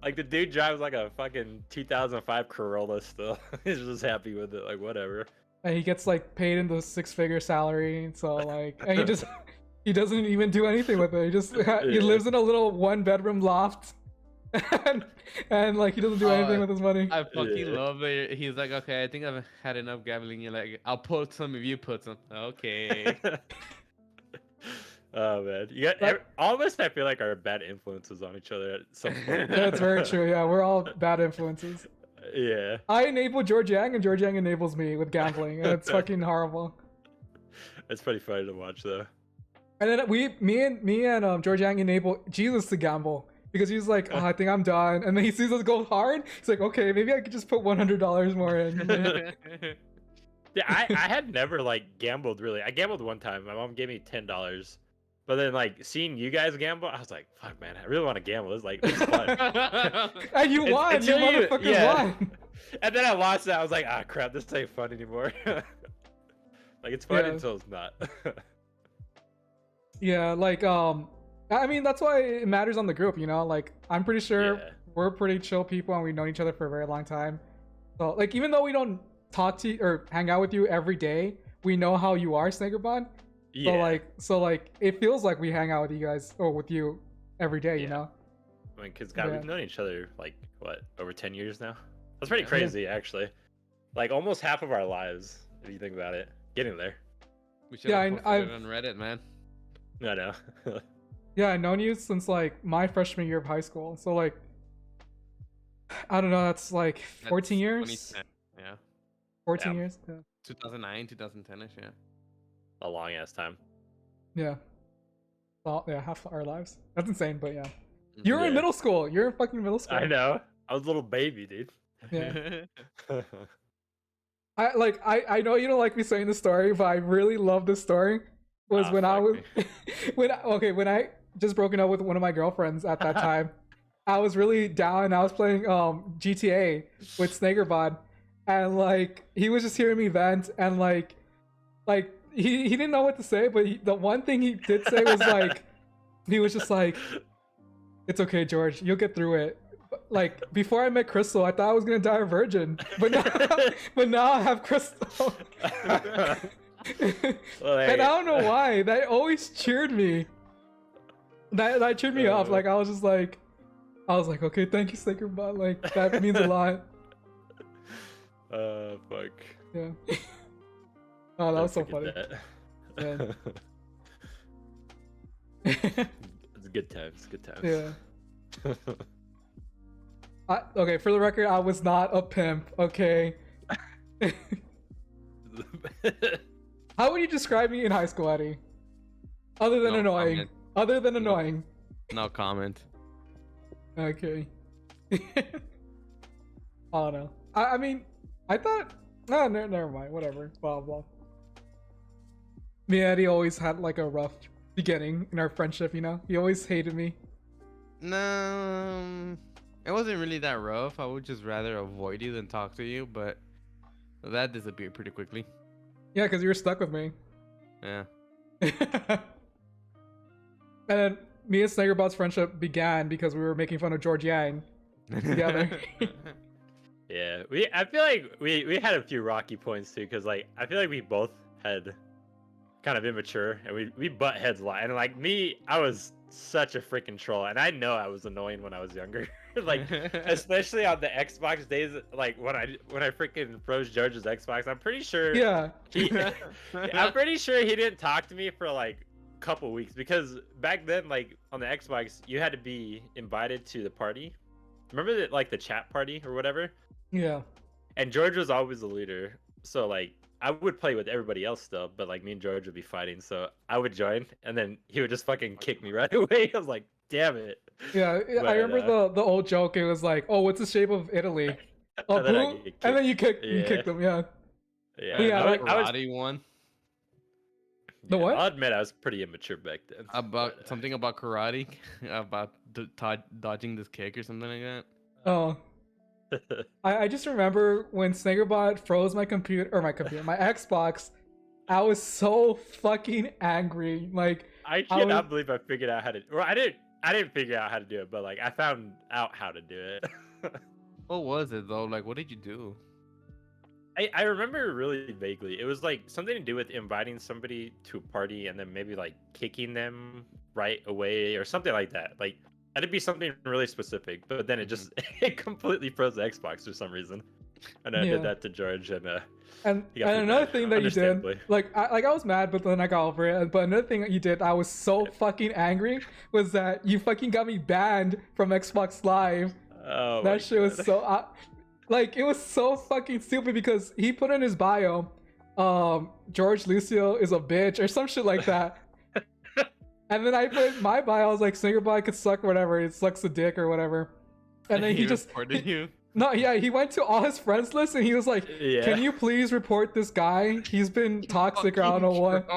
Like the dude drives like a fucking 2005 Corolla still. He's just happy with it, like whatever. and he gets like paid in the 6-figure salary. So like, and he doesn't even do anything with it. He just he Yeah. lives in a little 1-bedroom loft, and like he doesn't do anything with his money. I fucking Yeah. love it. He's like, okay, I think I've had enough gambling. You're like, I'll put some if you put some. Okay. Oh man, you got all of us. I feel like are bad influences on each other at some point. That's very true. Yeah, we're all bad influences. Yeah, I enable George Yang, and George Yang enables me with gambling, and it's fucking horrible. it's pretty funny to watch though. And then me and George Yang enable Jesus to gamble, because he's like, oh, I think I'm done. And then he sees us go hard. He's like, okay, maybe I could just put $100 more in. Yeah, I had never like gambled really. I gambled one time. My mom gave me $10, but then like seeing you guys gamble, I was like, fuck man, I really want to gamble. It's like it's fun. And you won. You until motherfuckers yeah. won. And then I lost it. I was like, ah, crap, this ain't fun anymore. Like it's fun Yeah. until it's not. Yeah, like I mean that's why it matters on the group, you know. Like I'm pretty sure Yeah. we're pretty chill people, and we've known each other for a very long time. So like even though we don't talk to or hang out with you every day, we know how you are, SnakierBod. Yeah. So like it feels like we hang out with you guys or with you every day, you Yeah. know. I mean, cause God, Yeah. we've known each other like what, over 10 years now. That's pretty Yeah. crazy, actually. Like almost half of our lives, if you think about it. Getting there. We should Yeah, have and posted it I've- on Reddit, man. I know. Yeah, I've known you since like my freshman year of high school. So like I don't know, that's like 14 That's years. 2010. Yeah. 14 Yeah. years. Yeah. 2009, 2010ish, yeah. A long ass time. Yeah. Well, yeah, half our lives. That's insane, but yeah. You're Yeah. in middle school. You're in fucking middle school. I know. I was a little baby, dude. Yeah. I know you don't like me saying the story, but I really love this story. Was Ah, when I fuck was when I just broken up with one of my girlfriends at that time. I was really down. I was playing GTA with SnakierBod, and like he was just hearing me vent, and like he didn't know what to say, but the one thing he did say was like he was just like, "It's okay, George. You'll get through it. like before I met Crystal, I thought I was gonna die a virgin, but now, but now I have Crystal. And I don't know why. That always cheered me. That cheered me up. Like I was like, okay, thank you, SnakierBod. Like that means a lot. Fuck. Yeah. Oh, that was so funny. That. It's good times. Good times. Yeah. Okay, for the record, I was not a pimp. Okay. How would you describe me in high school, Eddie? Other than annoying. Comment. Other than annoying. No comment. Okay. I don't know. I mean, I thought. No, never mind. Whatever. Blah blah. Me and Eddie always had like a rough beginning in our friendship. You know, he always hated me. No, it wasn't really that rough. I would just rather avoid you than talk to you, but that disappeared pretty quickly. Yeah, because you were stuck with me. Yeah. And then me and SnakierBod's friendship began because we were making fun of George Yang together. Yeah, I feel like we had a few rocky points too, because like I feel like we both had kind of immature and we butt heads a lot. And like me, I was such a freaking troll, and I know I was annoying when I was younger. Like especially on the Xbox days, like when I freaking froze George's Xbox, I'm pretty sure I'm pretty sure he didn't talk to me for like a couple weeks, because back then, like on the Xbox, you had to be invited to the party. Remember that, like the chat party or whatever? Yeah. And George was always the leader, so like I would play with everybody else still, but like me and George would be fighting, so I would join, and then he would just fucking kick me right away. I was like, damn it. Yeah, But, I remember the old joke. It was like, oh, what's the shape of Italy? Oh, and then I blue? get kicked. And then you kicked them. Yeah. Yeah, Yeah, the like, karate one The what? I'll admit I was pretty immature back then. about but, something about karate, about dodging this kick or something like that. Oh. I just remember when SnakierBod froze my Xbox. I was so fucking angry. Like I cannot believe I figured out how to. Well, I didn't figure out how to do it, but like I found out how to do it. What was it though? Like, what did you do? I remember really vaguely. It was like something to do with inviting somebody to a party and then maybe like kicking them right away or something like that. Like that'd be something really specific. But then it just it completely froze the Xbox for some reason. And I did that to George, and another thing that you did, like I was mad, but then I got over it. But another thing that you did, I was so fucking angry, was that you fucking got me banned from Xbox Live. Oh, that shit was so like it was so fucking stupid, because he put in his bio, George Lucio is a bitch or some shit like that. And then I put in my bio, I was like, SnakierBod could suck whatever, it sucks a dick or whatever. And then he just reported you. No, yeah, he went to all his friends list and he was like, can you please report this guy? He's been toxic or I don't know what.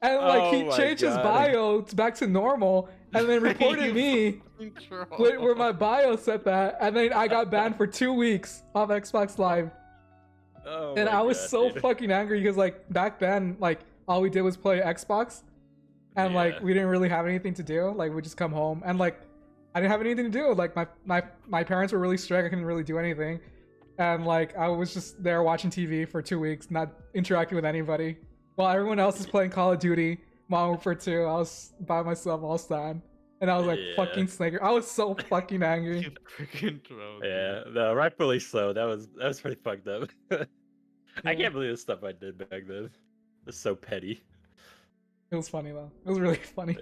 And like he changed his bio back to normal and then reported me where my bio said that. And then I got banned for 2 weeks off Xbox Live. And I was so fucking angry because like back then, like all we did was play Xbox. And like we didn't really have anything to do. Like we just come home and like I didn't have anything to do. Like my parents were really strict. I couldn't really do anything, and like I was just there watching TV for 2 weeks, not interacting with anybody, while everyone else is playing Call of Duty Modern Warfare 2. I was by myself all sad, and I was like fucking Snaker. I was so fucking angry. Freaking troll. Yeah, no, rightfully so. That was pretty fucked up. I can't believe the stuff I did back then. It's so petty. It was funny though. It was really funny.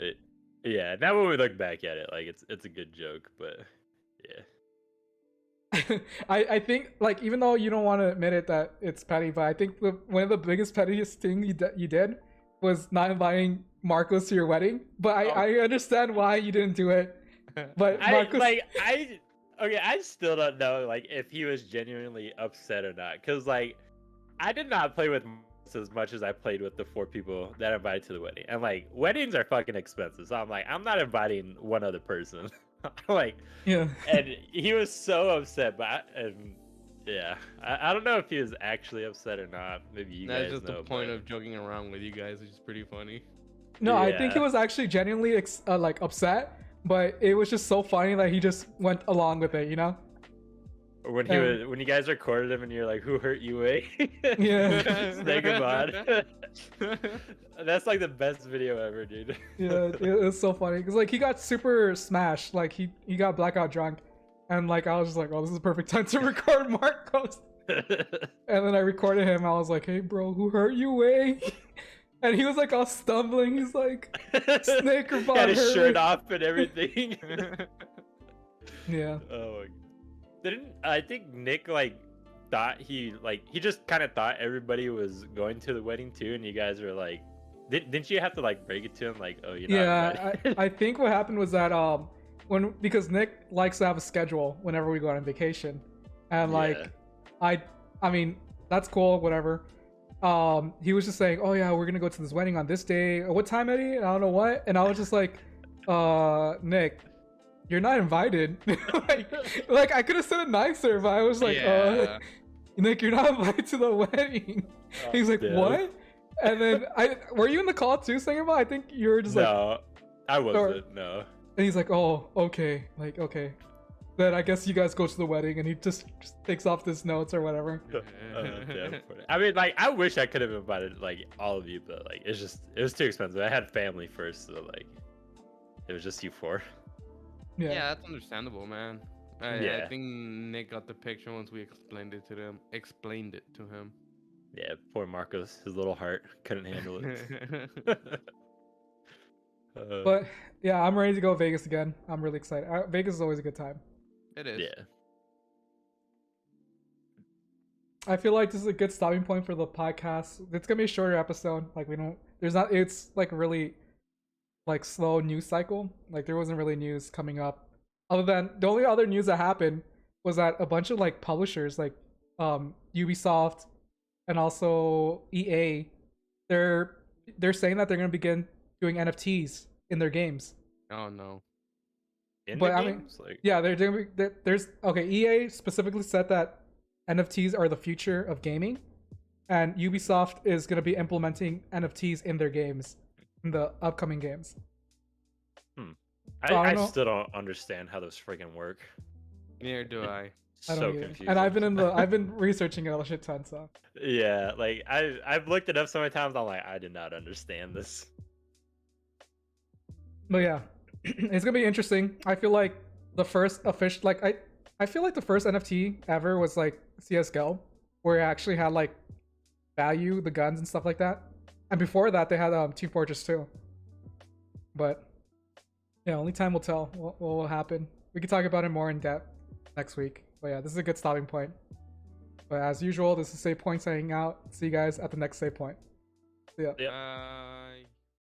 Yeah, now when we look back at it, like it's a good joke, but yeah. I think like even though you don't want to admit it that it's petty, but I think one of the biggest pettiest thing you did was not inviting Marcos to your wedding. But I understand why you didn't do it. But Marcos, I still don't know like if he was genuinely upset or not, because like I did not play with as much as I played with the 4 people that I invited to the wedding, and like weddings are fucking expensive, so I'm like, I'm not inviting one other person. Like, yeah. And he was so upset, but I don't know if he was actually upset or not. Maybe you guys know. That's just the point of joking around with you guys, which is pretty funny. No, I think he was actually genuinely like upset, but it was just so funny that he just went along with it, you know? Or when he was, when you guys recorded him and you're like, "Who hurt you, eh?" Yeah. SnakierBod. That's like the best video ever, dude. Yeah, it was so funny because like he got super smashed, like he got blackout drunk, and like I was just like, oh, this is the perfect time to record Marcos. And then I recorded him. I was like, hey, bro, who hurt you, eh? And he was like all stumbling. He's like, SnakierBod had his hurt shirt me. off and everything. Yeah. Oh my. I think Nick like thought he just kind of thought everybody was going to the wedding too, and you guys were like, didn't you have to like break it to him like, oh, you're not Yeah, invited? I think what happened was that because Nick likes to have a schedule whenever we go on vacation, and like I mean that's cool, whatever. He was just saying, oh yeah, we're gonna go to this wedding on this day. What time, Eddie? And I don't know what. And I was just like, Nick, you're not invited. like I could have said it nicer, but I was like, Yeah. Nick, you're not invited to the wedding. Oh, He's like, damn. what? And then were you in the call too, SnakierBod? I think you were just like, No, I wasn't. No. and he's like, oh, okay, like okay. Then I guess you guys go to the wedding, and he just takes off his notes or whatever. Damn funny. I mean, like, I wish I could have invited like all of you, but like, it was too expensive. I had family first, so like, it was just you four. Yeah, that's understandable, man. Yeah. I think Nick got the picture once we explained it to him. Yeah, poor Marcos, his little heart couldn't handle it. But yeah, I'm ready to go to Vegas again. I'm really excited. Vegas is always a good time. It is. yeah, I feel like this is a good stopping point for the podcast. It's gonna be a shorter episode. Like it's like really like slow news cycle. Like there wasn't really news coming up. Other than the only other news that happened was that a bunch of like publishers like Ubisoft and also EA, they're saying that they're gonna begin doing NFTs in their games. Oh no. But the I mean, games? Like, yeah, they're doing. There's okay. EA specifically said that NFTs are the future of gaming, and Ubisoft is going to be implementing NFTs in their games, in the upcoming games. I know. still don't understand how those freaking work. Neither do I. I don't So either. confusing. And I've been researching it a shit ton. So Yeah, like I've looked it up so many times. I'm like, I did not understand this. but yeah, it's gonna be interesting. I feel like the first official, like I feel like the first NFT ever was like CS:GO, where it actually had like value, the guns and stuff like that. And before that, they had Team Fortress 2. But yeah, only time will tell what will happen. We can talk about it more in depth next week. But yeah, this is a good stopping point. But as usual, this is Save Point signing out. See you guys at the next Save Point. See ya. Yep. Bye.